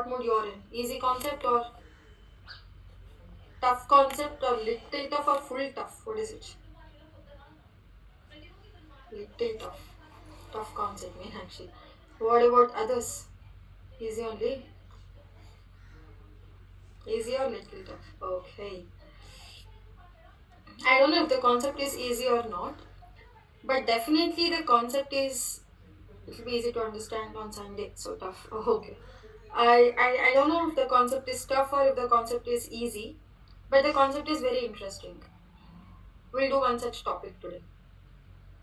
what mood you're in. Easy concept or tough concept or little tough or full tough? What is it? Little tough. Tough concept, mean actually. What about others? Easy only? Easy or little tough? Okay. I don't know if the concept is easy or not, but definitely the concept is, it will be easy to understand on Sunday. So tough. Oh, okay. I don't know if the concept is tough or if the concept is easy, but the concept is very interesting. We'll do one such topic today.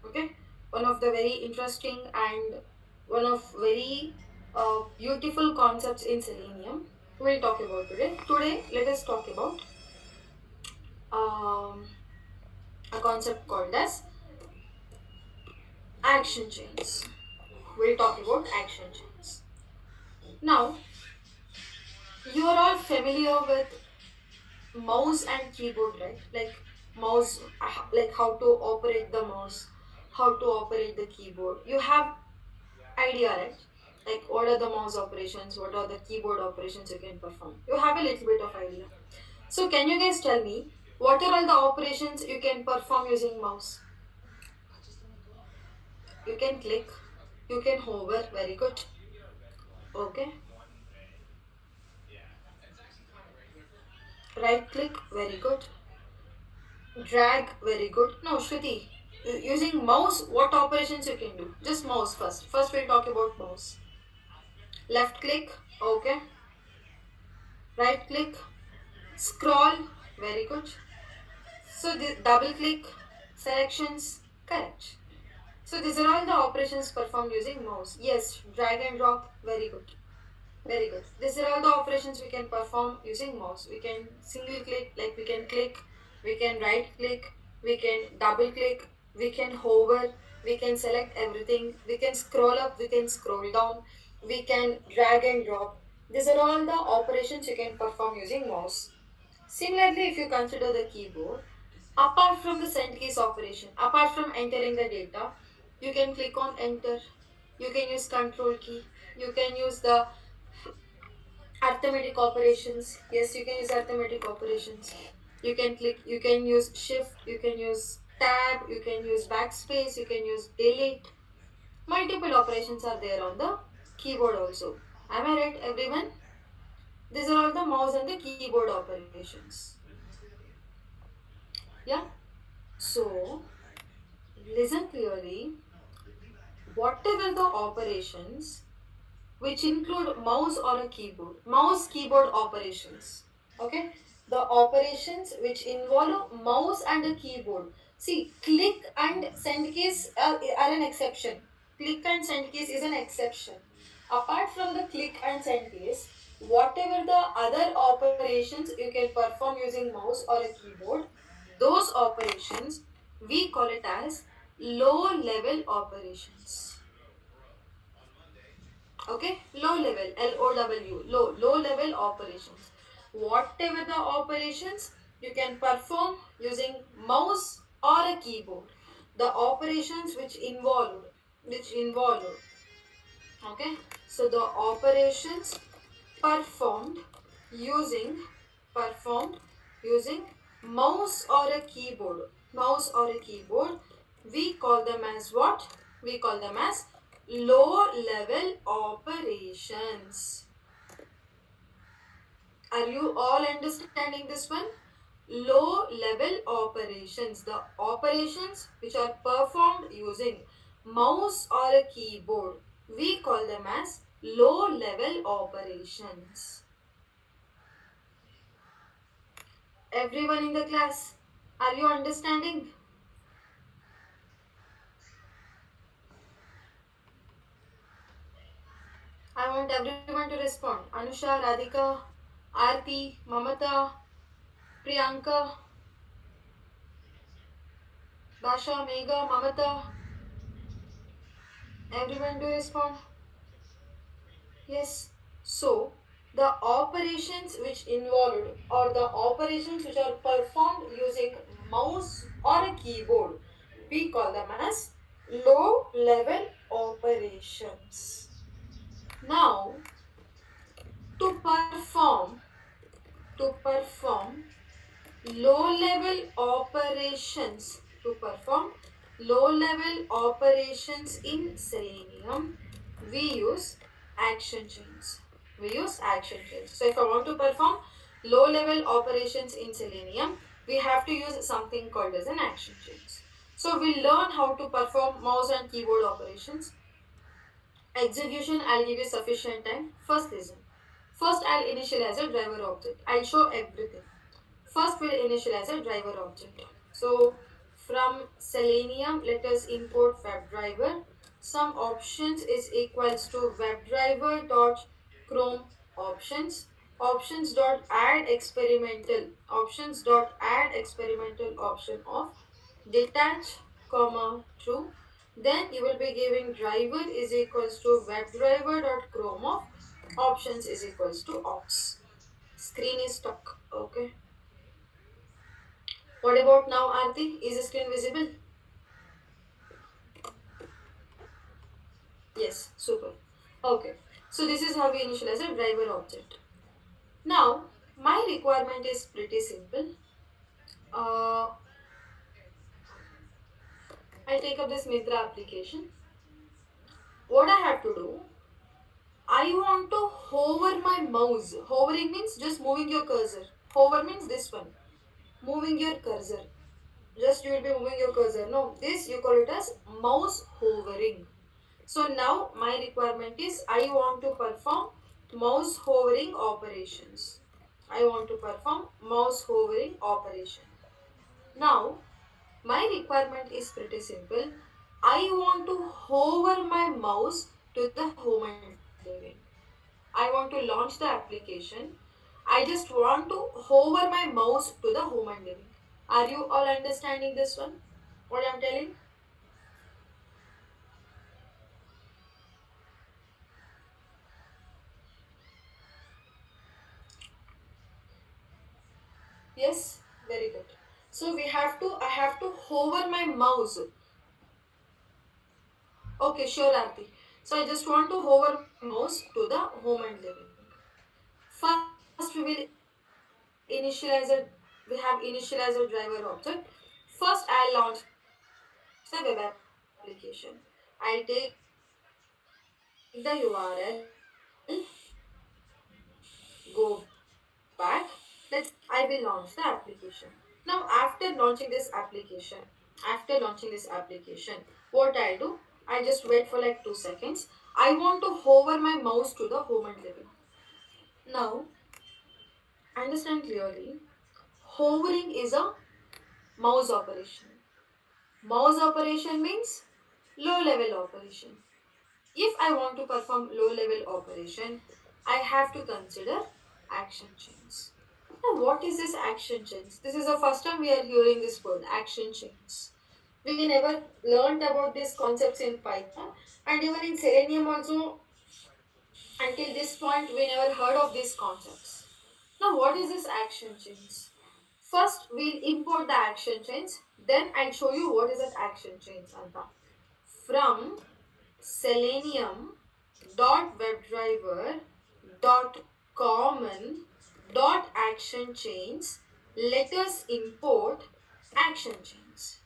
Okay, one of the very interesting and one of very beautiful concepts in selenium we'll talk about today. Let us talk about um, a concept called as action chains. We'll talk about action chains. Now, you are all familiar with mouse and keyboard, right? Like mouse, like how to operate the mouse, how to operate the keyboard. You have idea, right? Like what are the mouse operations, what are the keyboard operations you can perform. You have a little bit of idea. So can you guys tell me what are all the operations you can perform using mouse? You can click, you can hover, very good. Okay. Right click, very good. Drag, very good. No, Shruti, using mouse, what operations you can do? Just mouse first. First we'll talk about mouse. Left click, okay. Right click, scroll, very good. So the double click, selections, correct. So these are all the operations performed using mouse. Yes, drag and drop, very good. Very good. These are all the operations we can perform using mouse. We can single click, like we can click, we can right click, we can double click, we can hover, we can select everything, we can scroll up, we can scroll down, we can drag and drop. These are all the operations you can perform using mouse. Similarly, if you consider the keyboard, apart from the send keys operation, apart from entering the data, you can click on enter, you can use control key, you can use the arithmetic operations. Yes, you can use arithmetic operations. You can click, you can use shift, you can use tab, you can use backspace, you can use delete. Multiple operations are there on the keyboard also. Am I right, everyone? These are all the mouse and the keyboard operations. Yeah. So listen clearly. Whatever the operations which include mouse or a keyboard, mouse keyboard operations. Okay, the operations which involve mouse and a keyboard. See, click and send keys are an exception. Click and send keys is an exception. Apart from the click and send keys, whatever the other operations you can perform using mouse or a keyboard, those operations we call it as low level operations. Okay, low level, LOW, low level operations. Whatever the operations you can perform using mouse or a keyboard. The operations which involve, okay, so the operations performed using performed using mouse or a keyboard, we call them as what? We call them as low level operations. Are you all understanding this one? Low level operations, the operations which are performed using mouse or a keyboard, we call them as low level operations. Everyone in the class, are you understanding? I want everyone to respond. Anusha, Radhika, Aarti, Mamata, Priyanka, Basha, Megha, Mamata. Everyone to respond. Yes. So, the operations which involved or the operations which are performed using mouse or a keyboard, we call them as low level operations. Now, to to perform low-level operations in Selenium, we use action chains. So if I want to perform low-level operations in Selenium, we have to use something called as an action chains. So we'll learn how to perform mouse and keyboard operations. Execution, I'll give you sufficient time. First listen. First I'll initialize a driver object. I'll show everything. First we'll initialize a driver object. So from Selenium, let us import WebDriver. Some options is equals to WebDriver dot Chrome options. Options dot add experimental. Options dot add experimental option of detach comma true. Then you will be giving driver is equals to WebDriver dot Chrome of options is equals to ops. Screen is stuck. Okay. What about now, Aarti? Is the screen visible? Yes, super. Okay, so this is how we initialize a driver object. Now, my requirement is pretty simple. Uh, I take up this Mitra application. What I have to do, I want to hover my mouse. Hovering means just moving your cursor. Hover means this one. Moving your cursor. Just you will be moving your cursor. No, this you call it as mouse hovering. So now my requirement is I want to perform mouse hovering operations. I want to perform mouse hovering operation. Now my requirement is pretty simple. I want to hover my mouse to the home and living. I want to launch the application. I just want to hover my mouse to the home and living. Are you all understanding this one? What I'm telling? Yes, very good. So I have to hover my mouse. Okay, sure, Aarti. So I just want to hover my mouse to the home and living. First, initialize a, we have initializer driver object. First, I'll launch the web application. I'll take the URL, go back. I will launch the application. Now, after launching this application, what I'll do, I just wait for like 2 seconds. I want to hover my mouse to the home and living. Now, understand clearly, hovering is a mouse operation. Mouse operation means low level operation. If I want to perform low level operation, I have to consider action chains. Now, what is this action chains? This is the first time we are hearing this word, action chains. We never learned about these concepts in Python, and even in Selenium also, until this point, we never heard of these concepts. Now, what is this action chains? First, we'll import the action chains. Then I'll show you what is that action chains, Anta. From Selenium dot WebDriver dot common dot action chains, let us import action chains.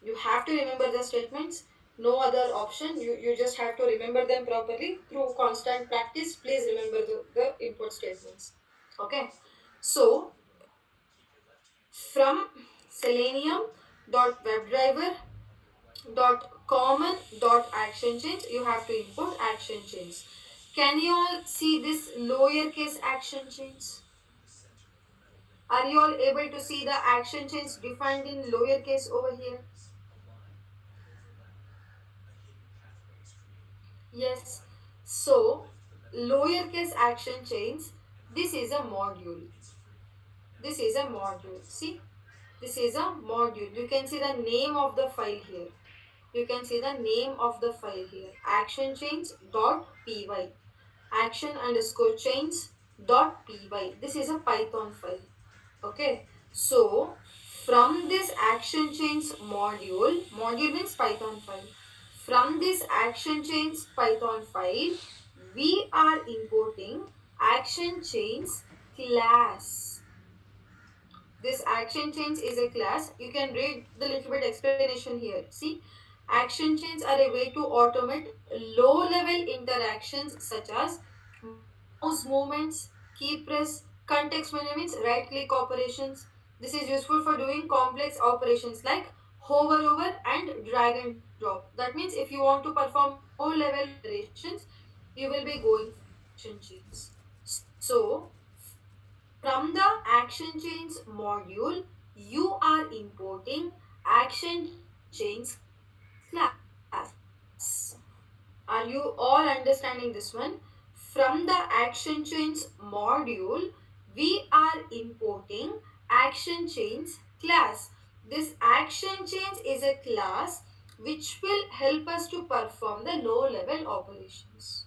You have to remember the statements, no other option. You just have to remember them properly through constant practice. Please remember the import statements. Okay, so from Selenium dot WebDriver dot common dot action chains, you have to import action chains. Can you all see this lowercase action chains? Are you all able to see the action chains defined in lowercase over here? Yes. So lowercase action chains, this is a module. This is a module. See, this is a module. You can see the name of the file here. You can see the name of the file here, action chains dot py, action underscore chains dot py. This is a Python file. Okay, so from this action chains module means Python file. From this action chains Python file, we are importing action chains class. This action chains is a class. You can read the little bit explanation here. See, action chains are a way to automate low level interactions such as mouse movements, key press, context menu means right click operations. This is useful for doing complex operations like hover over and drag and drop. That means if you want to perform low level operations, you will be going for action chains. So, from the action chains module, you are importing action chains class. Are you all understanding this one? From the action chains module, we are importing action chains class. This action chains is a class which will help us to perform the low level operations.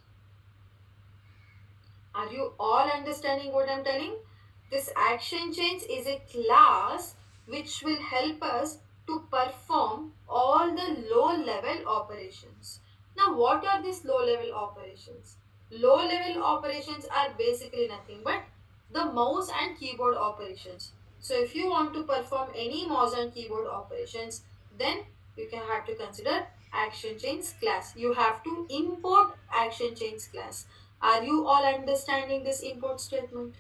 Are you all understanding what I'm telling? This action chains is a class which will help us to perform all the low level operations. Now, what are these low level operations? Low level operations are basically nothing but the mouse and keyboard operations. So, if you want to perform any mouse and keyboard operations, then you can have to consider action chains class. You have to import action chains class. Are you all understanding this import statement?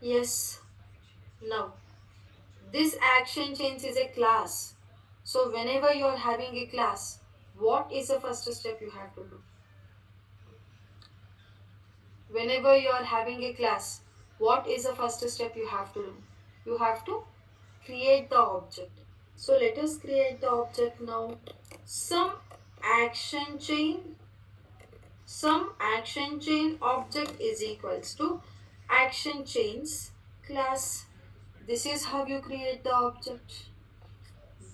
Yes. Now, this action change is a class. So, whenever you are having a class, what is the first step you have to do? Whenever you are having a class, what is the first step you have to do? You have to create the object. So, let us create the object now. Some action chain some action chain object is equals to action chains class. This is how you create the object.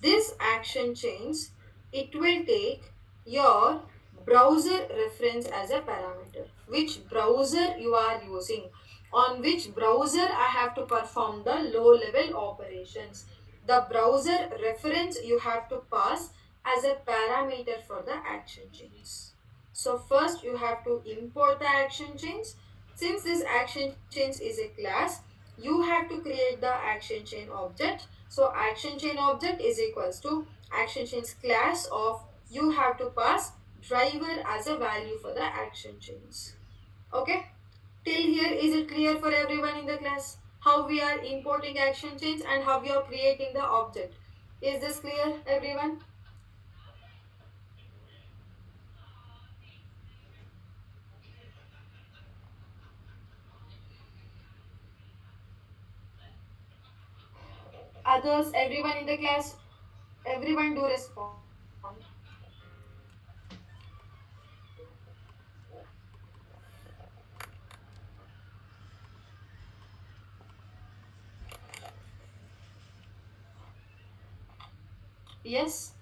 This action chains, it will take your browser reference as a parameter. Which browser you are using, on which browser I have to perform the low level operations. The browser reference you have to pass as a parameter for the action chains. So first you have to import the action chains. Since this action chains is a class, you have to create the action chain object. So action chain object is equals to action chains class of, you have to pass driver as a value for the action chains. Okay, till here is it clear for everyone in the class how we are importing action chains and how we are creating the object? Is this clear everyone? Others, everyone in the class, everyone do respond. Yes?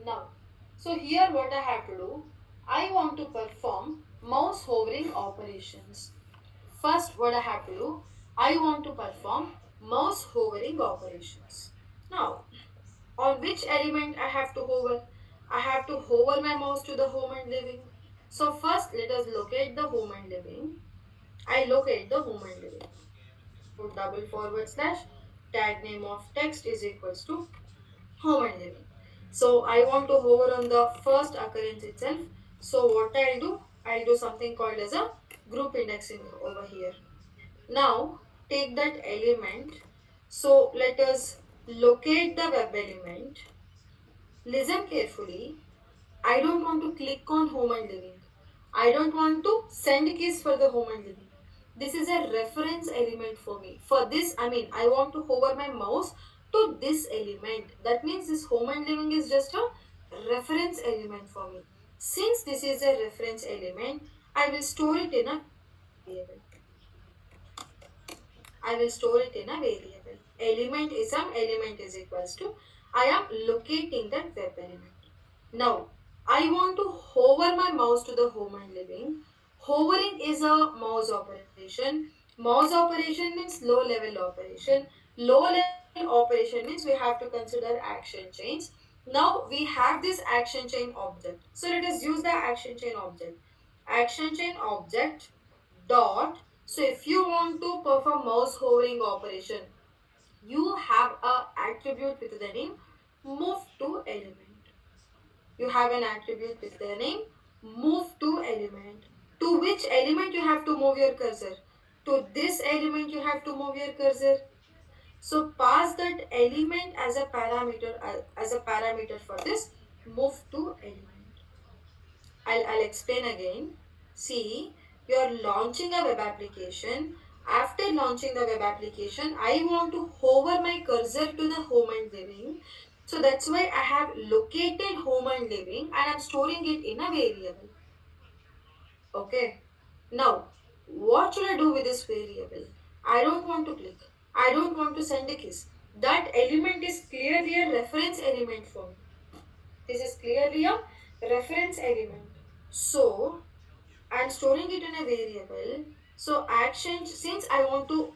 Now, so here what I have to do, I want to perform mouse hovering operations. First, what I have to do, I want to perform mouse hovering operations. Now, on which element I have to hover? I have to hover my mouse to the home and living. So first, let us locate the home and living. I locate the home and living. Put double forward slash tag name of text is equals to home and living. So I want to hover on the first occurrence itself. So what I'll do something called as a group indexing over here. Now take that element. So let us locate the web element. Listen carefully. I don't want to click on home and living. I don't want to send keys for the home and living. This is a reference element for me. For this, I want to hover my mouse to this element. That means this home and living is just a reference element for me. Since this is a reference element, I will store it in a variable. I will store it in a variable. Element is element is equals to, I am locating that web element. Now, I want to hover my mouse to the home and living. Hovering is a mouse operation. Mouse operation means low level operation. Low level operation means we have to consider action chains. Now we have this action chain object. So let us use the action chain object. Action chain object dot. So if you want to perform mouse hovering operation, you have a attribute with the name move to element. You have an attribute with the name move to element. To which element you have to move your cursor? To this element you have to move your cursor. So pass that element as a parameter for this move to element. I'll explain again. See, you're launching a web application. After launching the web application, I want to hover my cursor to the home and living. So that's why I have located home and living and I'm storing it in a variable. Okay. Now, what should I do with this variable? I don't want to click. I don't want to send a kiss. That element is clearly a reference element for me. This is clearly a reference element. So, I'm storing it in a variable. So, action, since I want to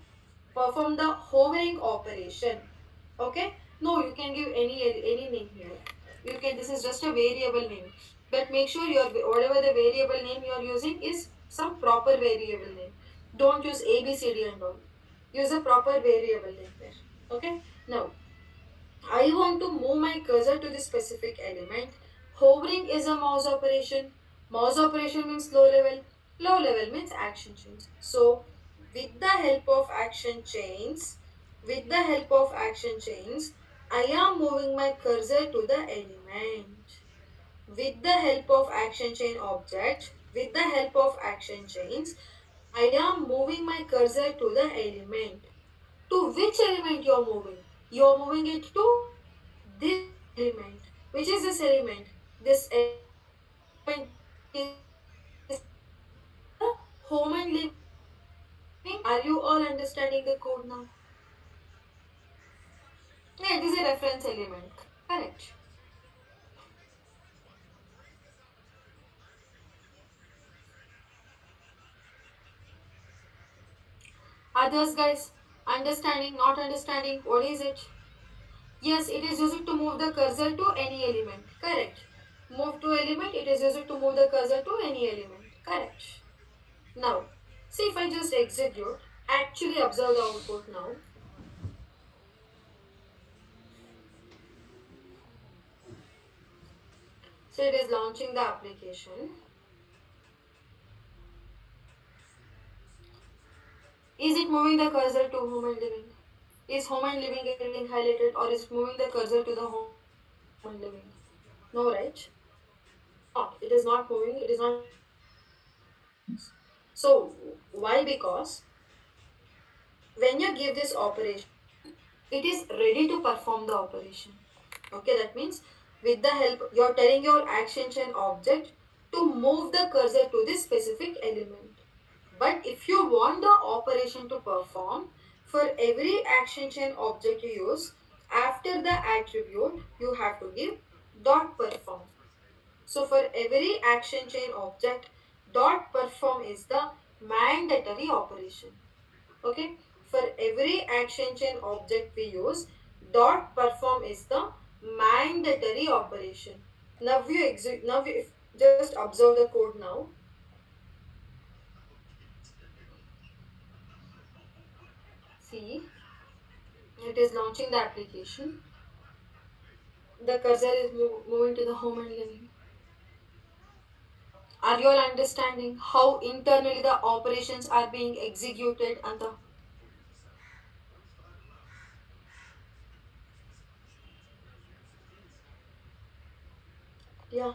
perform the hovering operation. Okay? No, you can give any name here. You can, this is just a variable name. But make sure your whatever the variable name you are using is some proper variable name. Don't use A, B, C, D and all. Use a proper variable name there. Okay? Now, I want to move my cursor to the specific element. Hovering is a mouse operation. Mouse operation means low level. Low level means action chains. So, with the help of action chains, with the help of action chains, I am moving my cursor to the element. With the help of action chain object, with the help of action chains, I am moving my cursor to the element. To which element you are moving? You are moving it to this element. Which is this element? This element is the home and living. Are you all understanding the code now? Yeah, it is a reference element. Correct. Others, guys, understanding, not understanding, what is it? Yes, it is used to move the cursor to any element. Correct. Move to element, it is used to move the cursor to any element. Correct. Now, see if I just execute, actually observe the output now. So it is launching the application. Is it moving the cursor to home and living? Is home and living getting highlighted or is it moving the cursor to the home and living? No, right? It is not. It is not moving. It is not moving the cursor to any of the elements. So why? Because when you give this operation, it is ready to perform the operation. Okay, that means with the help, you're telling your action chain object to move the cursor to this specific element. But if you want the operation to perform, for every action chain object you use, after the attribute, you have to give dot perform. So for every action chain object, dot perform is the mandatory operation. Okay, for every action chain object we use, dot perform is the mandatory operation. Now you just observe the code now. See, it is launching the application. The cursor is moving to the home and living. Are you all understanding how internally the operations are being executed and the yeah.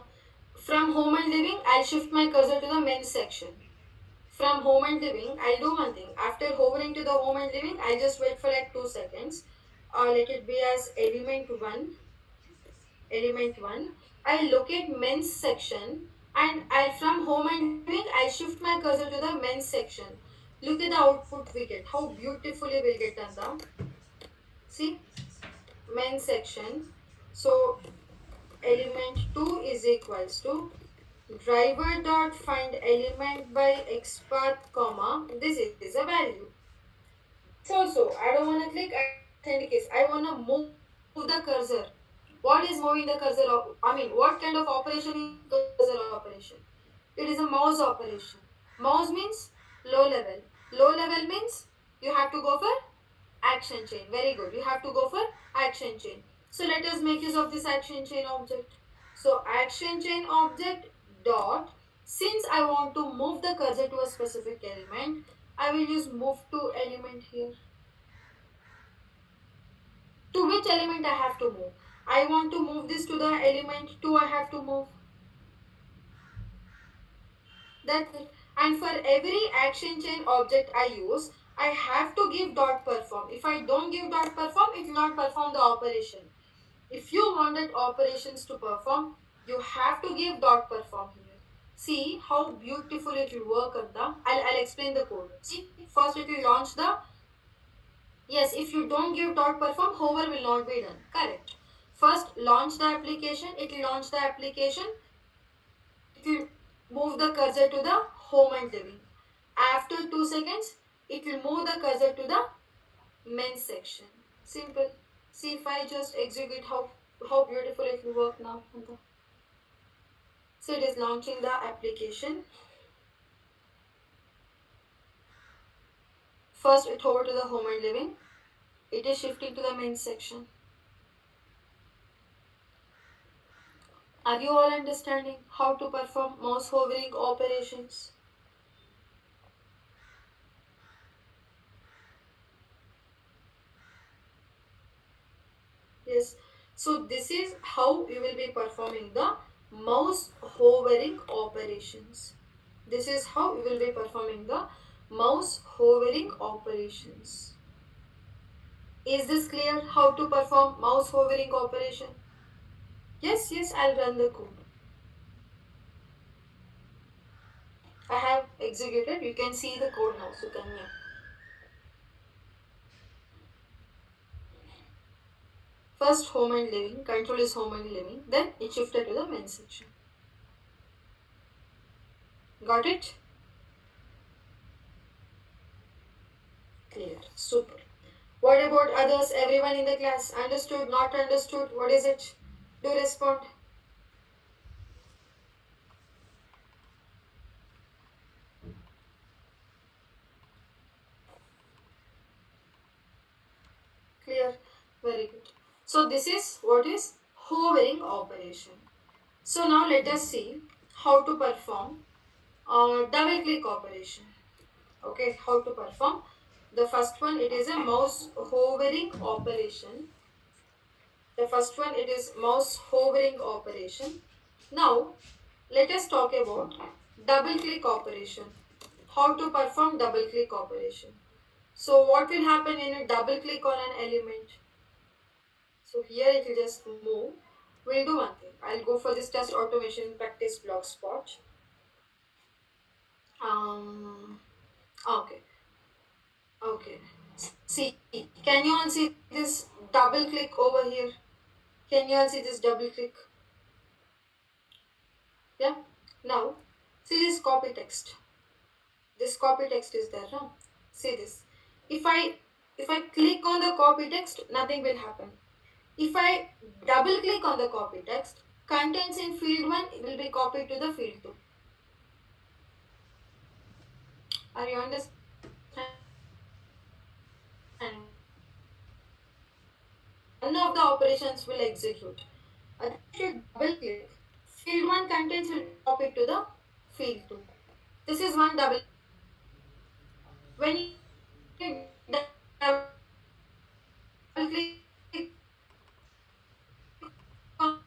From home and living, I'll shift my cursor to the men's section. From home and living, I'll do one thing. After hovering to the home and living, I'll just wait for like 2 seconds. Let it be as element 1. Element 1. I'll locate men's section and I'll from home and living, I'll shift my cursor to the men's section. Look at the output we get. How beautifully we'll get on the see men's section. So element 2 is equals to driver dot find element by xpath comma this is a value. So I don't want to click. send keys. I wanna move the cursor. What is moving the cursor? I mean, what kind of operation is cursor operation? It is a mouse operation. Mouse means low level. Low level means you have to go for action chain. Very good. You have to go for action chain. So let us make use of this action chain object. So action chain object dot. Since I want to move the cursor to a specific element, I will use move to element here. To which element I have to move? I want to move this to the element 2. I have to move. That's it. And for every action chain object I use, I have to give dot perform. If I don't give dot perform, it will not perform the operation. If you wanted operations to perform, you have to give dot perform here. See how beautiful it will work on the. I'll explain the code. See, first it will launch the. Yes, if you don't give dot perform, hover will not be done. Correct. First launch the application. It will launch the application. It will move the cursor to the home and living. After 2 seconds, it will move the cursor to the main section. Simple. See if I just execute how beautiful it will work now. So it is launching the application. First it hover to the home and living. It is shifting to the main section. Are you all understanding how to perform mouse hovering operations? Yes. So this is how you will be performing the mouse hovering operations. This is how you will be performing the mouse hovering operations. Is this clear how to perform mouse hovering operation? Yes, yes, I'll run the code. I have executed. You can see the code now, Sukanya. First home and living, control is home and living, then it shifted to the main section. Got it? Clear. Super. What about others? Everyone in the class? Understood? Not understood? What is it? Do respond. Clear. Very good. So this is what is hovering operation. So now let us see how to perform double click operation. Okay, how to perform. The first one, it is a mouse hovering operation. The first one, it is mouse hovering operation. Now let us talk about double click operation. How to perform double click operation. So what will happen when you double click on an element? So here it will just move. We'll do one thing. I'll go for this test automation practice block spot. Um, okay. Okay. See, can you all see this double click over here? Can you all see this double click? Yeah. Now, see this copy text. This copy text is there, no? See this. If I click on the copy text, nothing will happen. If I double click on the copy text, contents in field 1 will be copied to the field 2. Are you understanding? None of the operations will execute. If you double click, field 1 contents will be copied to the field 2. This is one double. When you double click on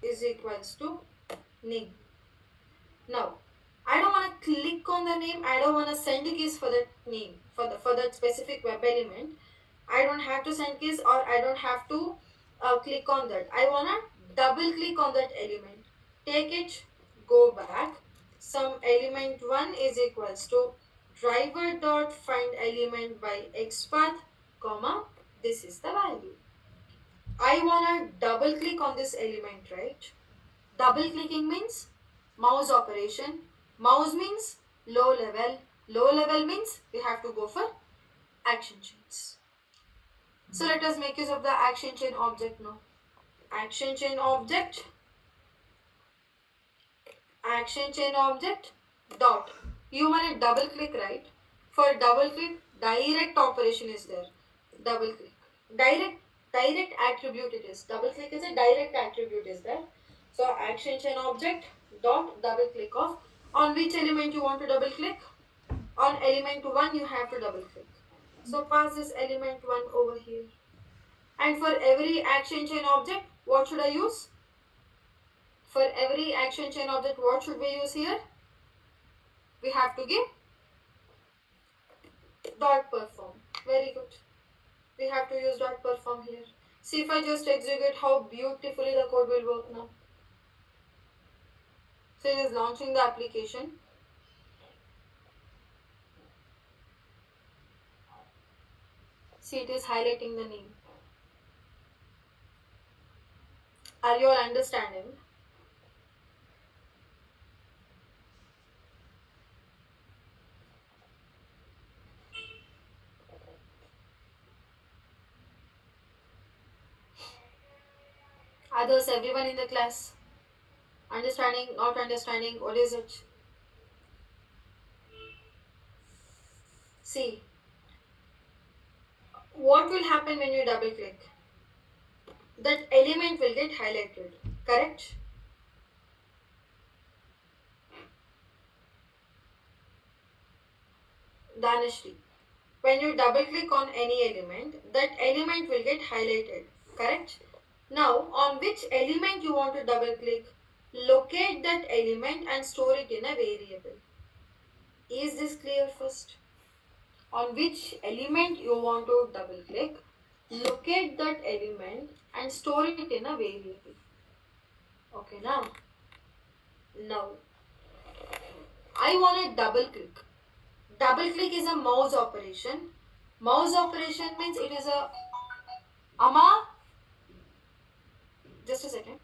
is equals to name. Now, I don't want to click on the name. I don't want to send keys for that name for that specific web element. I don't have to send keys or I don't have to click on that. I wanna double click on that element. Take it, go back. Some element 1 is equals to driver dot find element by xpath, comma, this is the value. I wanna double click on this element, right? Double clicking means mouse operation. Mouse means low level. Low level means we have to go for action chains. So let us make use of the action chain object now. Action chain object, action chain object dot. You want to double click, right? For double click, direct operation is there. Double click. Direct attribute it is. Double click is a direct attribute is there. So action chain object dot double click of. On which element you want to double click? On element 1 you have to double click. So pass this element 1 over here. And for every action chain object, what should I use? For every action chain object, what should we use here? We have to give dot perform. Very good. We have to use dot perform here. See if I just execute how beautifully the code will work now. So it is launching the application. See, it is highlighting the name. Are you all understanding? Others, everyone in the class? Understanding, not understanding, what is it? See, what will happen when you double click? That element will get highlighted, correct? Danishri. When you double click on any element, that element will get highlighted, correct? Now, on which element you want to double click? Locate that element and store it in a variable. Is this clear first? On which element you want to double click? Locate that element and store it in a variable. Okay, now I want to double click. Double click is a mouse operation. Mouse operation means it is a Amma. Just a second.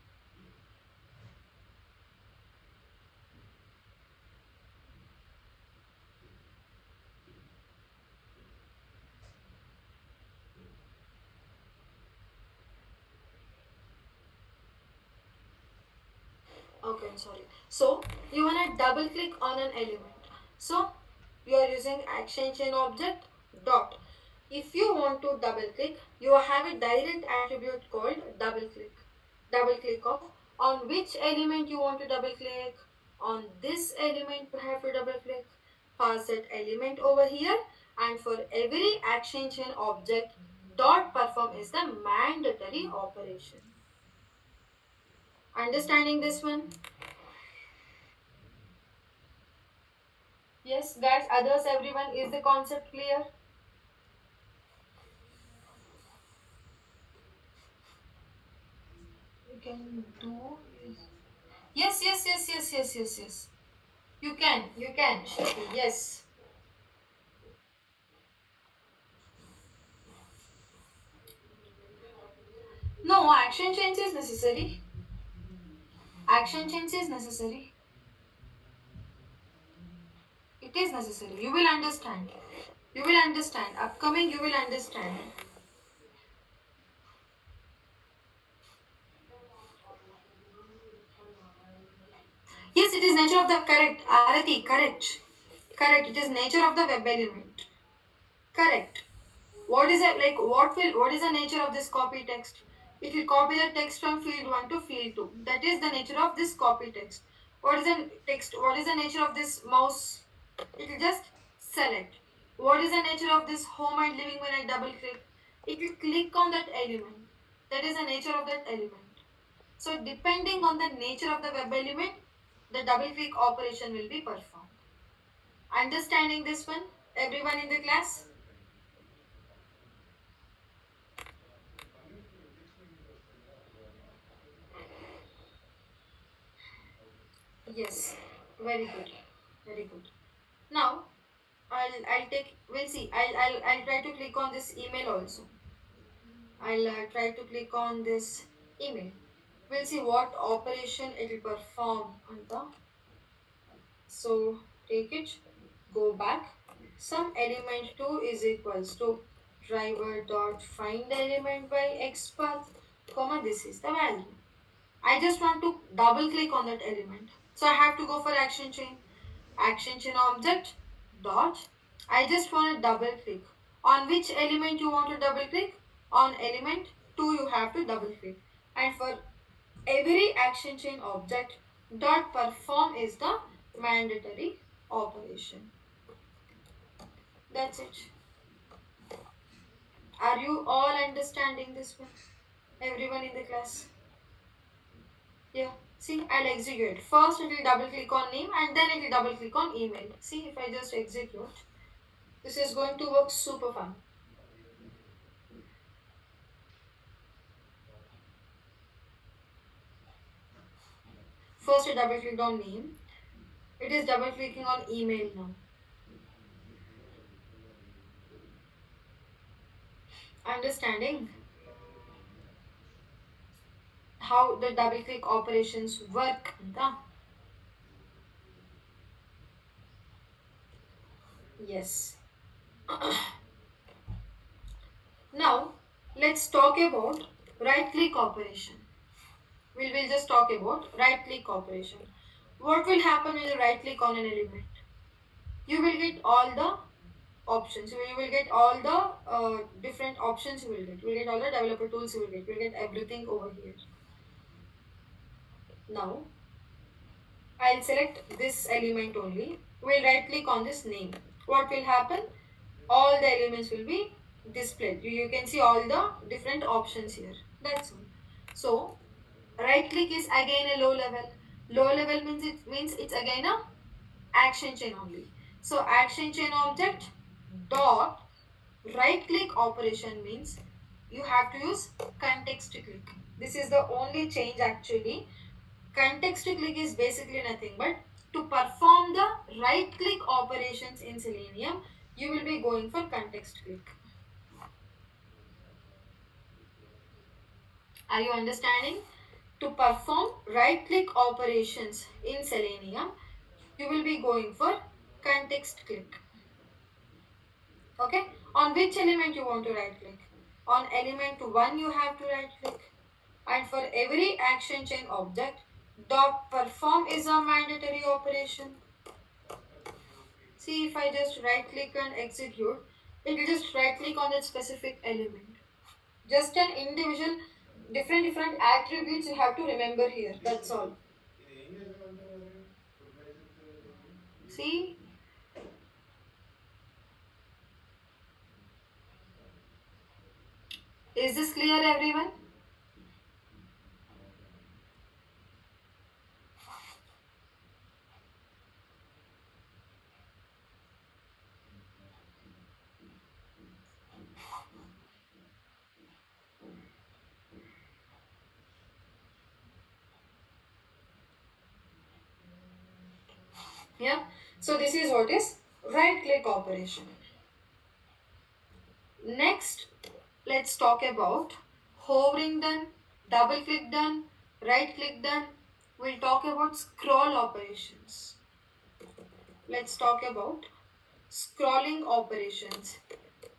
Okay, I'm sorry. So you want to double click on an element. So you are using action chain object dot. If you want to double click, you have a direct attribute called double click. Double click of on which element you want to double click. On this element you have to double click. Pass that element over here, and for every action chain object, dot perform is the mandatory operation. Understanding this one? Yes, guys, others, everyone, is the concept clear? You can do. Yes, yes, yes, yes, yes, yes, yes. You can, Shruti, yes. No, action change is necessary. Action change is necessary. It is necessary. You will understand. You will understand. Upcoming, you will understand. Yes, it is nature of the correct. Arati, correct. Correct. It is nature of the web element. Correct. What is it like? What is the nature of this copy text? It will copy the text from field 1 to field 2. That is the nature of this copy text. What is the text? What is the nature of this mouse? It will just select. What is the nature of this home and living when I double click? It will click on that element. That is the nature of that element. So depending on the nature of the web element, the double click operation will be performed. Understanding this one? Everyone in the class? Yes, very good, very good. Now I'll take. We'll see. I'll try to click on this email also. I'll try to click on this email. We'll see what operation it will perform on the. So take it, go back. Some element 2 is equals to driver dot find element by x path, comma this is the value. I just want to double click on that element. So I have to go for action chain. Action chain object dot. I just want to double click. On which element you want to double click? On element 2 you have to double click. And for every action chain object dot perform is the mandatory operation. That's it. Are you all understanding this one? Everyone in the class? Yeah. See, I'll execute. First it will double click on name and then it will double click on email. See, if I just execute, this is going to work super fun. First it double clicked on name. It is double clicking on email now. Understanding how the double click operations work? Yes. Now let's talk about right click operation. We will just talk about right click operation. What will happen when you right click on an element? You will get all the options. You will get all the different options you will get. You will get all the developer tools you will get. You will get everything over here. Now, I'll select this element only. We'll right click on this name. What will happen? All the elements will be displayed. You can see all the different options here. That's all. So, right click is again a low level. Low level means it's again a action chain only. So action chain object dot right click operation means you have to use context click. This is the only change actually. Context click is basically nothing but to perform the right click operations in Selenium, you will be going for context click. Are you understanding? To perform right click operations in Selenium, you will be going for context click. Okay, on which element you want to right click? On element 1 you have to right click, and for every action chain object dot perform is a mandatory operation. See, if I just right click and execute, it will just right click on that specific element. Just an individual different attributes you have to remember here, that's all. See, is this clear everyone? Yeah, so this is what is right click operation. Next, let's talk about hovering done, double click done, right click done. We'll talk about scroll operations. Let's talk about scrolling operations.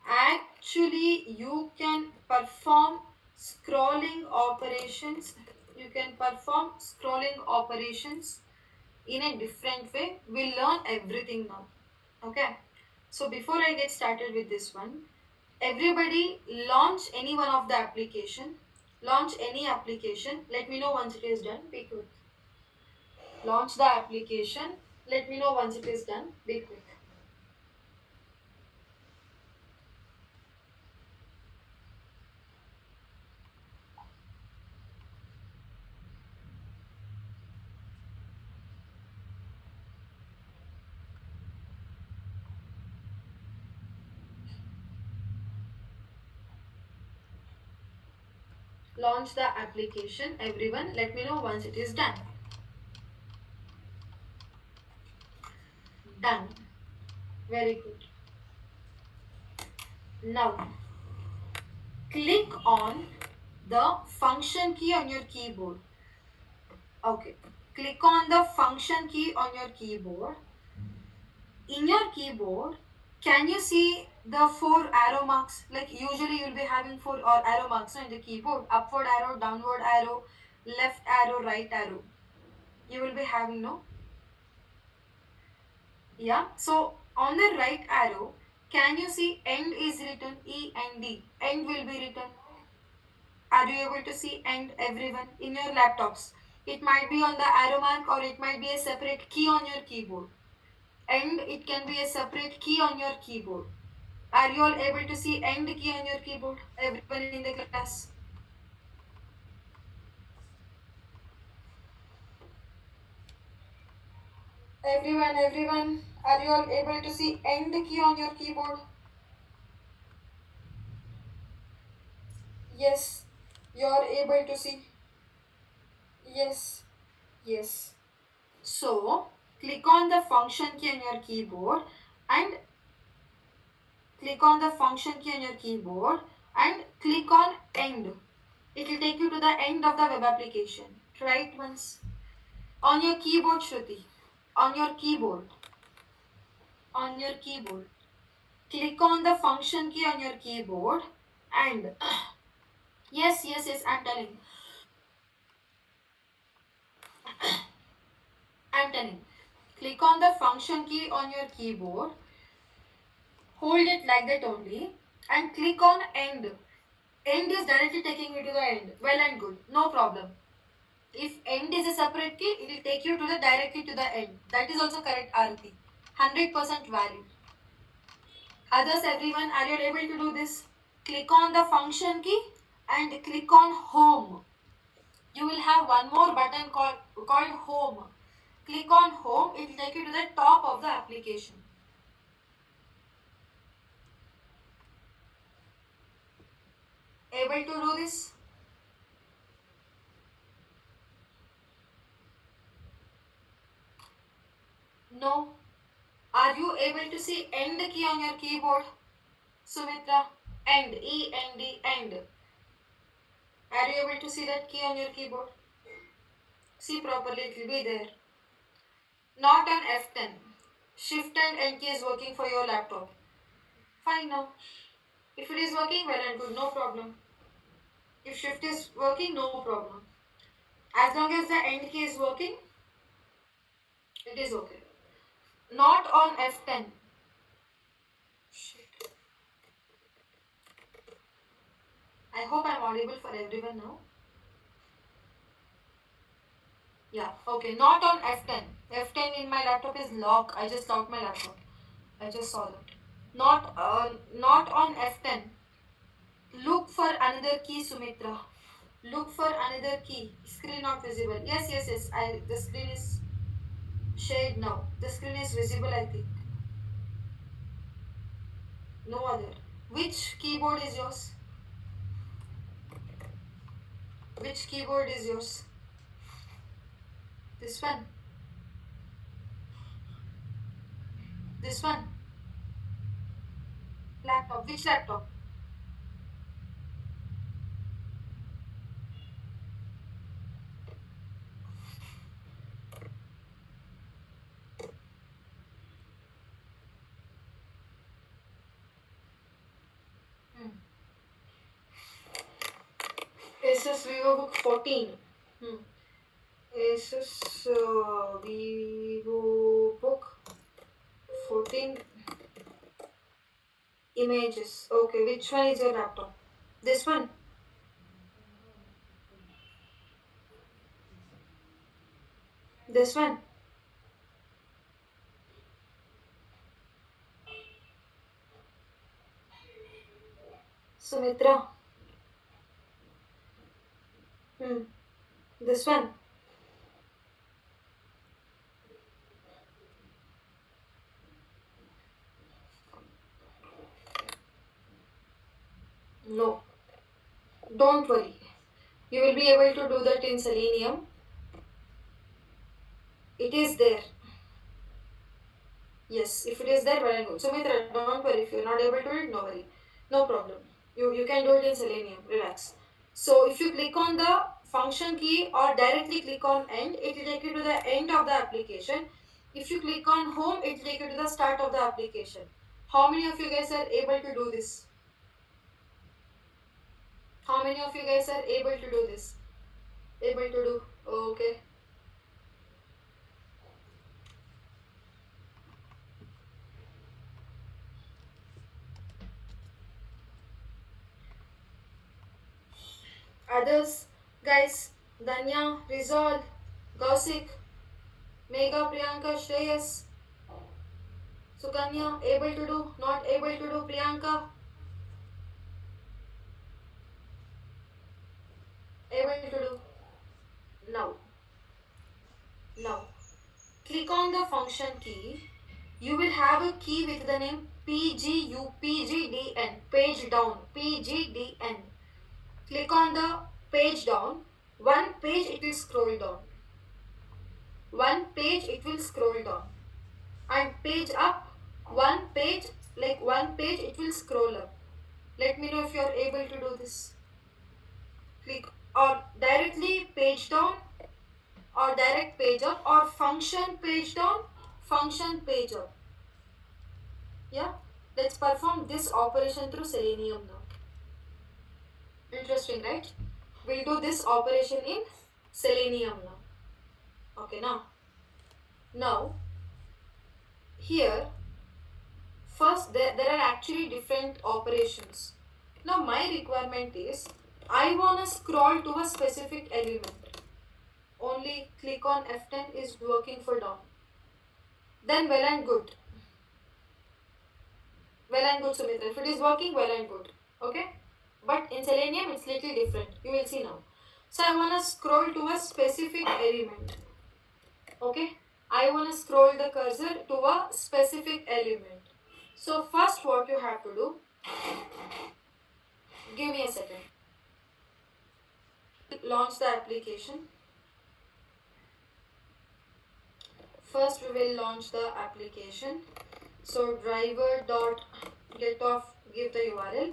Actually, you can perform scrolling operations. You can perform scrolling operations in a different way. We'll learn everything now. Okay. So before I get started with this one, everybody launch any one of the application. Launch any application. Let me know once it is done. Be quick. Launch the application. Let me know once it is done. Be quick. Launch the application. Everyone, let me know once it is done. Done. Very good. Now, click on the function key on your keyboard. Okay. Click on the function key on your keyboard. In your keyboard, can you see the four arrow marks? Like usually you'll be having four or arrow marks in the keyboard. Upward arrow, downward arrow, left arrow, right arrow. You will be having, no? Yeah. So on the right arrow, can you see end is written? E and D. End will be written. Are you able to see end, everyone, in your laptops? It might be on the arrow mark or it might be a separate key on your keyboard. End, it can be a separate key on your keyboard. Are you all able to see end key on your keyboard? Everyone in the class? Everyone, are you all able to see end key on your keyboard? Yes, you are able to see. Yes, yes. So, click on the function key on your keyboard and click on the function key on your keyboard and click on end. It will take you to the end of the web application. Try it once. On your keyboard, Shruti. On your keyboard. On your keyboard. Click on the function key on your keyboard and yes, I'm telling. I'm telling. Click on the function key on your keyboard. Hold it like that only and click on end. End is directly taking you to the end. Well and good. No problem. If end is a separate key, it will take you to the directly to the end. That is also correct, Arati. 100% valid. Others, everyone, are you able to do this? Click on the function key and click on home. You will have one more button called home. Click on home, it will take you to the top of the application. Able to do this? No. Are you able to see end key on your keyboard? Sumitra, end, E-N-D, end. Are you able to see that key on your keyboard? See properly, it will be there. Not on F10. Shift and N key is working for your laptop. Fine now. If it is working, well and good, no problem. If shift is working, no problem. As long as the end key is working, it is okay. Not on F10. Shit. I hope I'm audible for everyone now. Yeah, okay. Not on F10. F10 in my laptop is lock. I just locked my laptop. I just saw that. Not on F10. Look for another key, Sumitra. Look for another key. Screen not visible. Yes. The screen is shared now. The screen is visible, I think. No other. Which keyboard is yours? Which keyboard is yours? This one. This one. Laptop. Which laptop? Hmm. Asus VivoBook 14. Hmm. Asus VivoBook 14 images. Okay, which one is your laptop? This one. This one. Sumitra. Hmm. This one. No. Don't worry. You will be able to do that in Selenium. It is there. Yes, if it is there, well and good. So Mitra, don't worry. If you're not able to do it, no worry. No problem. You can do it in Selenium. Relax. So if you click on the function key or directly click on end, it will take you to the end of the application. If you click on home, it will take you to the start of the application. How many of you guys are able to do this? How many of you guys are able to do this? Able to do? Okay. Others, guys, Danya, Rizal, Gausik, Mega, Priyanka, Shreyas, Sukanya, able to do, not able to do, Priyanka, able to do. Now, now, click on the function key. You will have a key with the name PGUPGDN, page down, PGDN. Click on the page down. One page it will scroll down. One page it will scroll down. And page up, one page, like one page it will scroll up. Let me know if you are able to do this. Click or directly page down or direct page up or function page down, function page up. Yeah, let's perform this operation through Selenium now. Interesting, right? We'll do this operation in Selenium now. Okay, now here first there are actually different operations. Now my requirement is I wanna scroll to a specific element. Only click on F10 is working for down. Then well and good. Well and good, Sumitra. If it is working, well and good. Okay? But in Selenium, it's little different. You will see now. So I want to scroll to a specific element. Okay? I want to scroll the cursor to a specific element. So first what you have to do, give me a second. Launch the application. First we will launch the application. So driver dot get off, give the URL.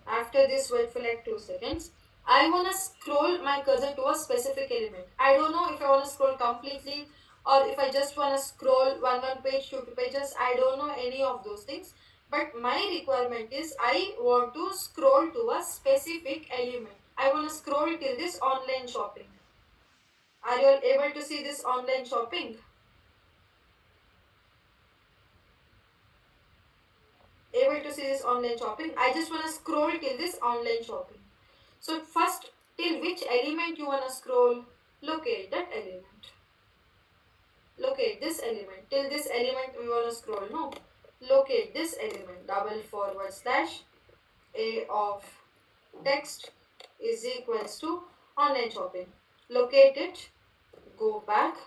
After this, wait for like 2 seconds. I want to scroll my cursor to a specific element. I don't know if I want to scroll completely or if I just want to scroll one page, two pages. I don't know any of those things. But my requirement is I want to scroll to a specific element. I want to scroll till this online shopping. Are you all able to see this online shopping? Able to see this online shopping? I just want to scroll till this online shopping. So first, till which element you want to scroll? Locate that element. Locate this element. Till this element we want to scroll. No. Locate this element. // a of text is equals to online shopping. Locate it. Go back.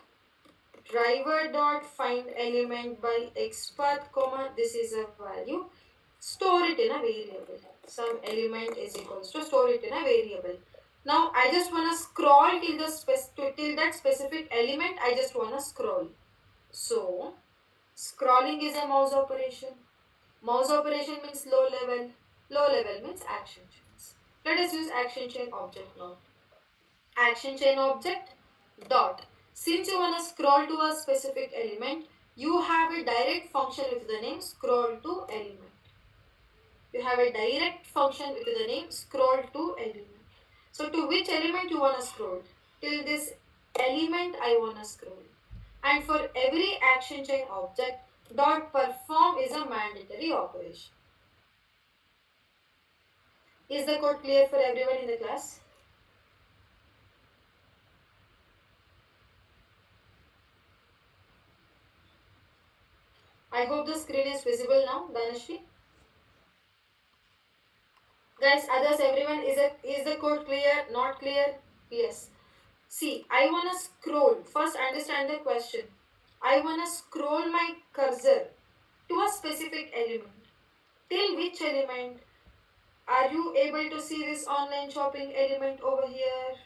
Driver dot find element by expert comma. This is a value. Store it in a variable. Some element is equals to store it in a variable. Now I just want to scroll till that specific element. I just want to scroll. So scrolling is a mouse operation. Mouse operation means low level. Low level means action chains. Let us use action chain object now. Action chain object dot. Since you want to scroll to a specific element, you have a direct function with the name scroll to element. You have a direct function with the name scroll to element. So to which element you want to scroll? Till this element I want to scroll. And for every action chain object, dot perform is a mandatory operation. Is the code clear for everyone in the class? I hope the screen is visible now, Dhanashri. Guys, others, everyone, is the code clear? Not clear? Yes. See, I want to scroll. First, understand the question. I want to scroll my cursor to a specific element. Till which element? Are you able to see this online shopping element over here?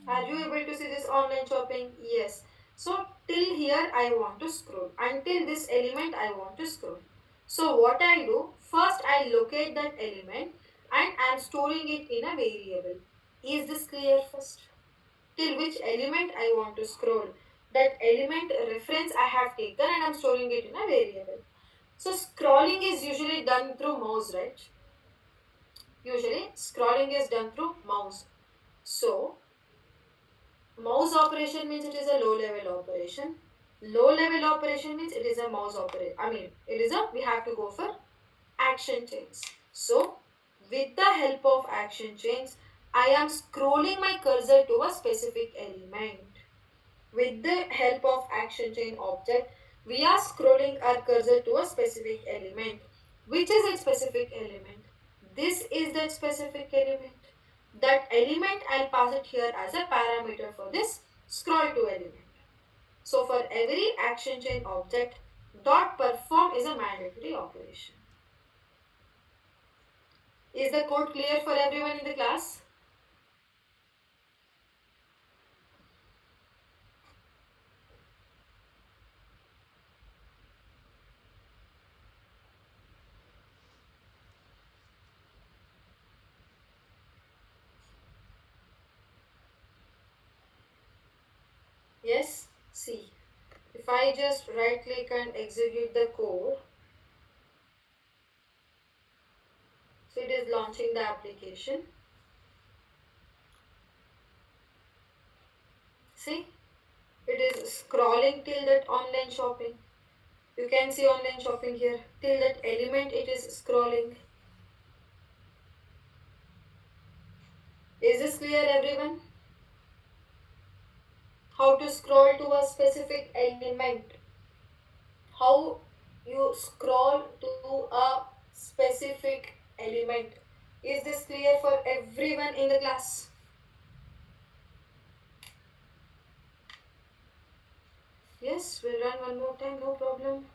Are you able to see this online shopping? Yes. So till here I want to scroll. Until this element I want to scroll. So what I do, first I locate that element and I am storing it in a variable. Is this clear first? Till which element I want to scroll. That element reference I have taken and I am storing it in a variable. So scrolling is usually done through mouse, right? Usually scrolling is done through mouse. So mouse operation means it is a low level operation. Low level operation means it is a mouse operation. I mean, it is a, we have to go for action chains. So with the help of action chains, I am scrolling my cursor to a specific element. With the help of action chain object, we are scrolling our cursor to a specific element. Which is a specific element? This is that specific element. That element I'll pass it here as a parameter for this scroll to element. So for every action chain object, dot perform is a mandatory operation. Is the code clear for everyone in the class? Yes? See, if I just right click and execute the code, so it is launching the application. See, it is scrolling till that online shopping. You can see online shopping here. Till that element it is scrolling. Is this clear everyone? How to scroll to a specific element. How you scroll to a specific element. Is this clear for everyone in the class? Yes, we'll run one more time, no problem.